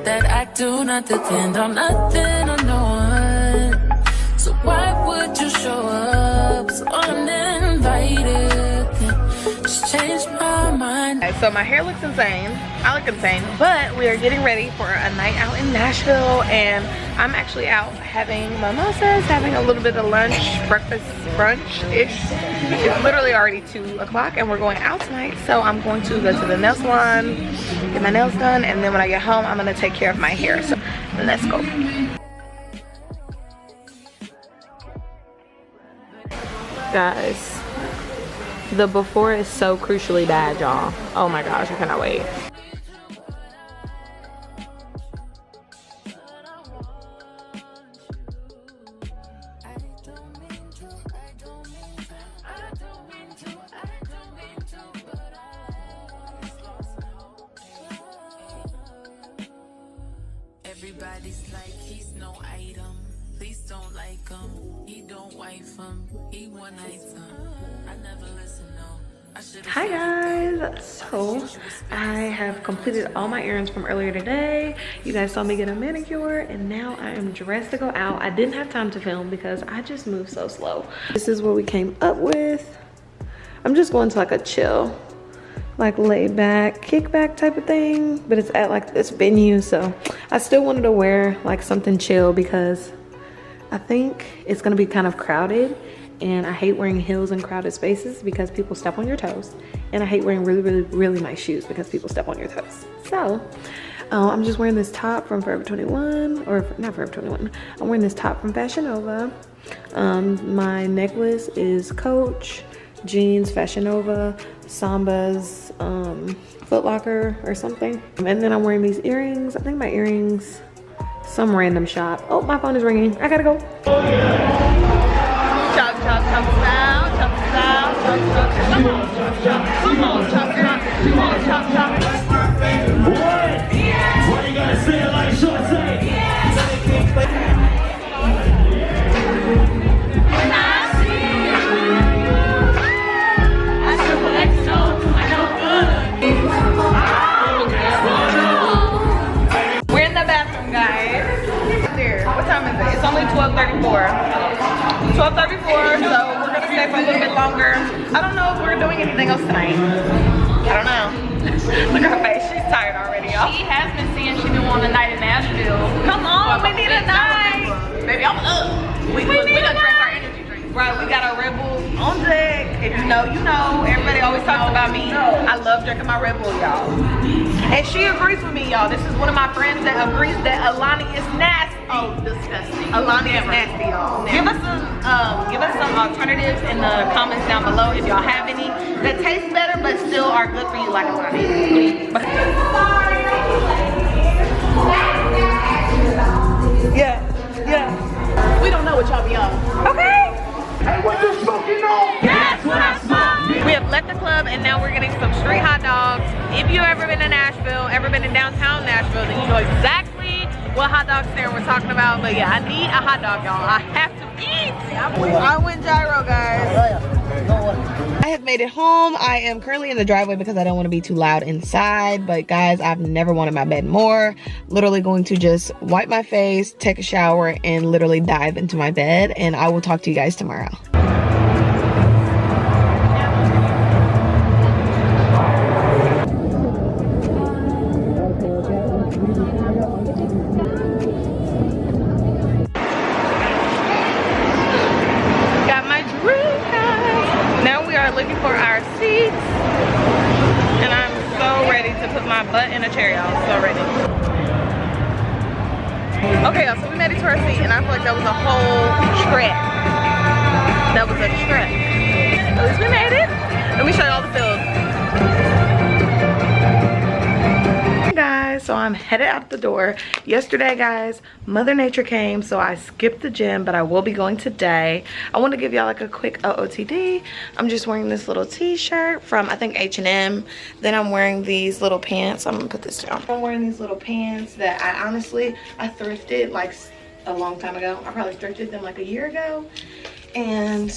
that I do not depend on nothing or no one. So why would you show up so uninvited? Just change my mind. Okay, so my hair looks insane. I look insane, but we are getting ready for a night out in Nashville, and I'm actually out having mimosas, having a little bit of lunch, breakfast, brunch-ish. It's literally already 2 o'clock and we're going out tonight, so I'm going to go to the nail salon, get my nails done, and then when I get home, I'm gonna take care of my hair. So let's go. Guys, the before is so crucially bad, y'all. Oh my gosh, I cannot wait. Everybody's like, he's no item. Please don't like him. He don't wife him. He one item. I never listen, no. Hi guys, so I have completed all my errands from earlier today. You guys saw me get a manicure, and now I am dressed to go out. I didn't have time to film because I just moved so slow. This is what we came up with. I'm just going to like a chill, like laid back, kickback type of thing, but it's at like this venue, so I still wanted to wear like something chill because I think it's gonna be kind of crowded, and I hate wearing heels in crowded spaces because people step on your toes, and I hate wearing really nice shoes because people step on your toes. So I'm just wearing this top from Forever 21, or not Forever 21. I'm wearing this top from Fashion Nova. My necklace is Coach, jeans Fashion Nova, Samba's Foot Locker or something, and then I'm wearing these earrings. I think my earrings some random shop. Oh, my phone is ringing. I gotta go. Chop, chop, chop, style, chop, style, chop, chop, come on, chop, chop, come on, chop, chop, come on, chop, chop. What you gotta say like short say? We're in the bathroom, guys. What time is it? It's only 12:34. 12:34, so we're gonna stay for a little bit longer. I don't know if we're doing anything else tonight. I don't know. Look at her face, she's tired already, y'all. She has been saying she been wanting a night in Nashville. Come on, we need a night. Baby, I'm up. We gonna drink our energy drinks. Right, we got our Red Bulls on deck. If you know, you know. Everybody always talks about me. I love drinking my Red Bull, y'all. And she agrees with me, y'all. This is one of my friends that agrees that Alani is nasty. Oh, disgusting. Alani is nasty, y'all. Give us some alternatives in the comments down below if y'all have any that taste better but still are good for you, like Alani. Yeah. We don't know what y'all be on. Okay. Hey, what you smoking on? That's what I smoke. We have left the club and now we're getting some street hot dogs. If you've ever been to Nashville, ever been in downtown Nashville, then you know exactly what hot dog stand we're talking about. But yeah, I need a hot dog, y'all. I have to eat. I went gyro, guys. I have made it home. I am currently in the driveway because I don't want to be too loud inside. But guys, I've never wanted my bed more. Literally going to just wipe my face, take a shower, and literally dive into my bed. And I will talk to you guys tomorrow. Looking for our seats, and I'm so ready to put my butt in a chair, y'all. So ready. Okay, y'all, so we made it to our seat, and I feel like that was a whole trek. That was a trek. At least we made it. Let me show you all the field. Guys, so I'm headed out the door. Yesterday, guys, Mother Nature came, so I skipped the gym, but I will be going today. I want to give y'all like a quick OOTD. I'm just wearing this little t-shirt from I think H&M. Then I'm wearing these little pants. I'm gonna put this down. I'm wearing these little pants that I thrifted like a long time ago. I probably thrifted them like a year ago, and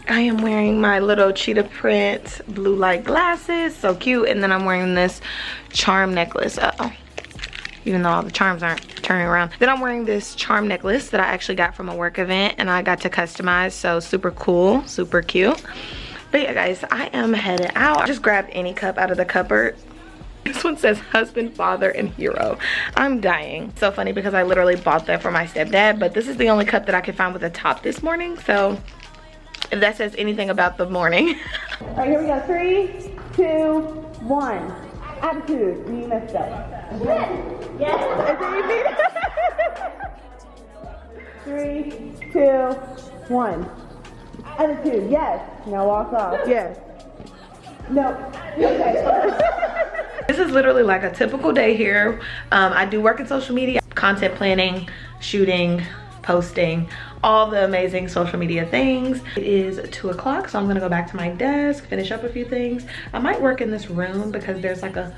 I am wearing my little cheetah print blue light glasses, so cute. And then I'm wearing this charm necklace. even though all the charms aren't turning around. Then I'm wearing this charm necklace that I actually got from a work event and I got to customize, so super cool, super cute. But yeah guys, I am headed out. I just grabbed any cup out of the cupboard. This one says husband, father, and hero. I'm dying. So funny because I literally bought that for my stepdad, but this is the only cup that I could find with a top this morning, so if that says anything about the morning. All right, here we go. 3, 2, 1. Attitude. You messed up. Yes. 3, 2, 1. Attitude. Yes. Now walk off. Yes. No. Okay. This is literally like a typical day here. I do work in social media, content planning, shooting, posting, all the amazing social media things. It is 2 o'clock, so I'm gonna go back to my desk, finish up a few things. I might work in this room because there's like a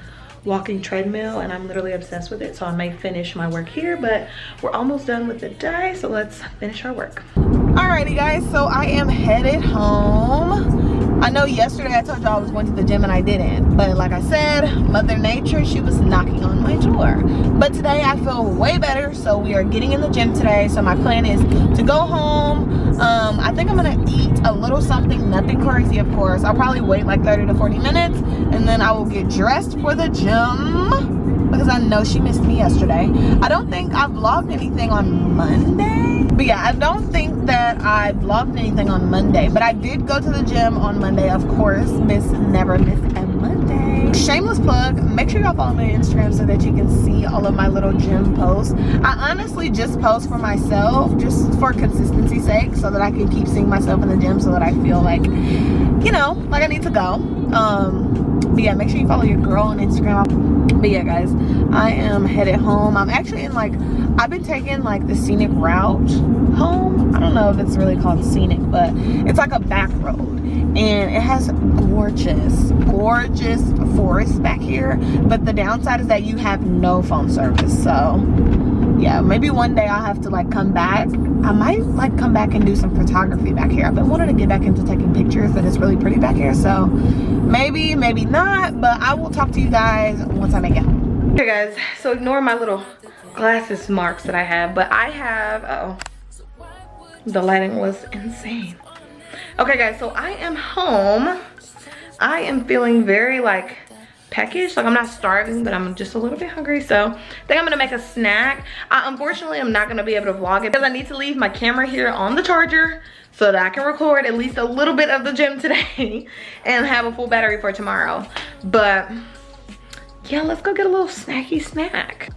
walking treadmill and I'm literally obsessed with it, so I may finish my work here, but we're almost done with the day, so let's finish our work. Alrighty guys, so I am headed home. I know yesterday I told y'all I was going to the gym and I didn't, but like I said, Mother Nature, she was knocking on my door. But today I feel way better, so we are getting in the gym today. So my plan is to go home. I think I'm gonna eat a little something, nothing crazy of course. I'll probably wait like 30 to 40 minutes and then I will get dressed for the gym because I know she missed me yesterday. I don't think I vlogged anything on Monday. But yeah, I don't think that I vlogged anything on Monday, but I did go to the gym on Monday, of course. Never miss a Monday. Shameless plug, make sure y'all follow me on Instagram so that you can see all of my little gym posts. I honestly just post for myself, just for consistency's sake, so that I can keep seeing myself in the gym so that I feel like, you know, like I need to go. But yeah, make sure you follow your girl on Instagram. But yeah guys, I am headed home. I'm actually in like, I've been taking like the scenic route home. I don't know if it's really called scenic, but it's like a back road and it has gorgeous forest back here, but the downside is that you have no phone service. So yeah, maybe one day I'll have to like come back. I might like come back and do some photography back here. I've been wanting to get back into taking pictures, but it's really pretty back here, so maybe not, but I will talk to you guys once I make it home. Okay guys, so ignore my little glasses marks that I have, but I have, the lighting was insane. Okay guys, so I am home. I am feeling very like peckish, like I'm not starving, but I'm just a little bit hungry, so I think I'm gonna make a snack. Unfortunately, I'm not gonna be able to vlog it because I need to leave my camera here on the charger so that I can record at least a little bit of the gym today and have a full battery for tomorrow. But yeah, let's go get a little snacky snack.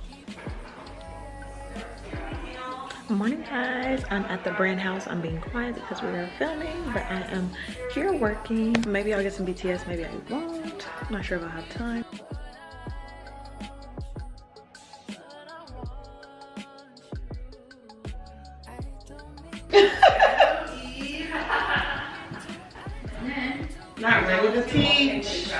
Morning guys, I'm at the brand house. I'm being quiet because we are filming, but I am here working. Maybe I'll get some BTS, maybe I won't. I'm not sure if I'll have time. Not ready to teach.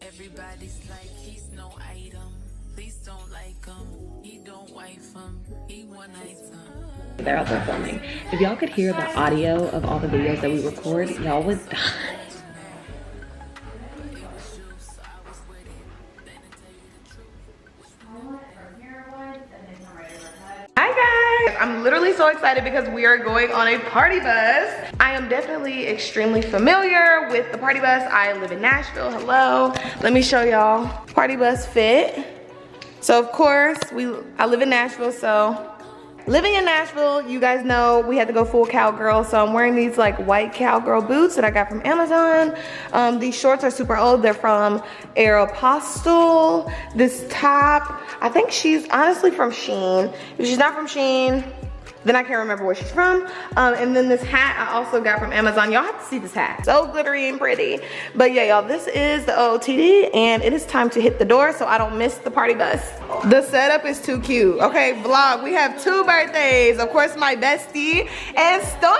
Everybody's like he's no item. Please don't like him. He don't wife him. He one item. They're out there filming. If y'all could hear the audio of all the videos that we record, y'all would die. Hi guys! I'm literally so excited because we are going on a party bus. I am definitely extremely familiar with the party bus. I live in Nashville. Hello. Let me show y'all. Party bus fit. So of course, I live in Nashville, so living in Nashville, you guys know we had to go full cowgirl. So I'm wearing these like white cowgirl boots that I got from Amazon. These shorts are super old. They're from Aeropostale. This top, I think she's honestly from Shein. If she's not from Shein, then I can't remember where she's from. And then this hat I also got from Amazon. Y'all have to see this hat. So glittery and pretty. But yeah, y'all, this is the OOTD and it is time to hit the door so I don't miss the party bus. The setup is too cute. Okay, vlog, we have 2 birthdays. Of course, my bestie and Stormy.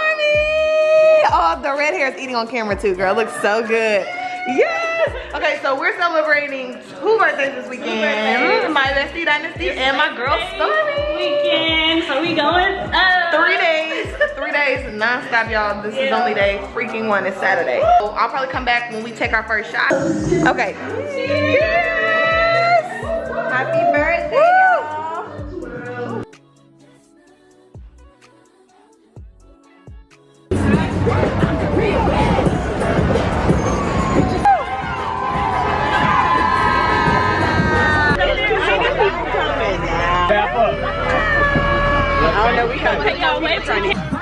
Oh, the red hair is eating on camera too, girl. Looks so good. Yes! Okay, so we're celebrating 2 birthdays. birthdays this weekend. My bestie Dynasty and my girl Stormy. Weekend. So we going up. 3 days. 3 days non-stop, y'all. This is only day freaking 1. It's Saturday. So I'll probably come back when we take our first shot. Okay. Cheers! Happy birthday, y'all. I don't know, we gotta take y'all away from it.